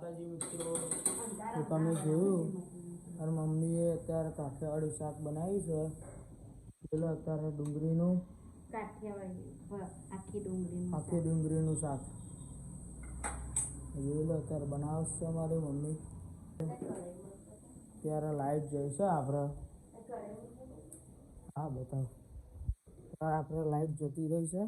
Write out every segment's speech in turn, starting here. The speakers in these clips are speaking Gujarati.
માતાજી મિત્રો, તો તમે જોયું મારી મમ્મીએ અત્યારે કાઠિયાવાડી શાક બનાવ્યું છે. પેલો અત્યારે ડુંગળીનું આખી ડુંગળીનું શાક જોયું અત્યારે બનાવશે અમારી મમ્મી. ત્યારે લાઈટ જઈશે આપણે. હા બતાવ. આપણે લાઈટ જતી રહી છે.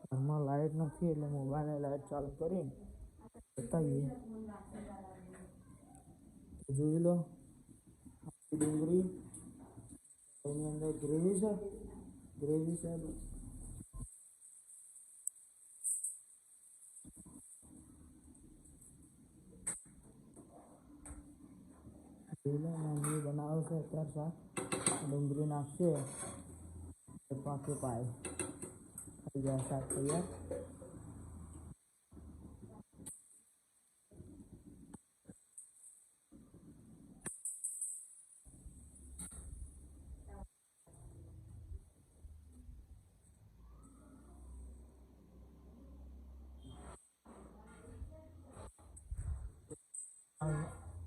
ઘરમાં લાઈટ નથી એટલે મોબાઈલની લાઈટ ચાલુ કરીને બતાવીએ. જોઈ લો ડુંગળી એની અંદર ગ્રેવી છે. જોઈ લો મમ્મી બનાવશે અત્યારે શાક. ડુંગળી નાખશે પાકે પાય થઈ જાય શાક તૈયાર.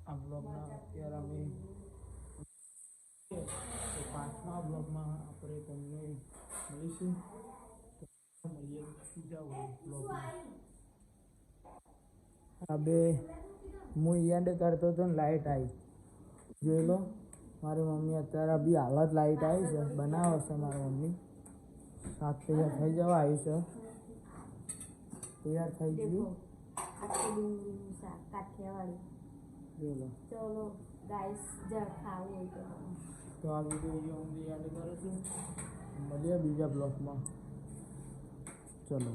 આ બ્લોગના અત્યારે અમે 5મા બ્લોગમાં આપણે તમને મળીશું. મળીએ બીજા બ્લોગમાં. આ બે હું એન્ડ કરતો હતો ને લાઈટ આવી. જોઈ લો મારી મમ્મી અત્યારે બી હાલત લાઈટ આવી છે. બનાવે છે મારી મમ્મી શાક તૈયાર થઈ જવા આવી છે. તૈયાર થઈ ગયું આખી ડુંગળીનું શાક કાઠિયાવાડી. ચલો ગાઈસ જર ખાવું હોય તો આ વિડીયો હું એન્ડ કરું છું. મળીએ બીજા બ્લોગમાં. ચલો.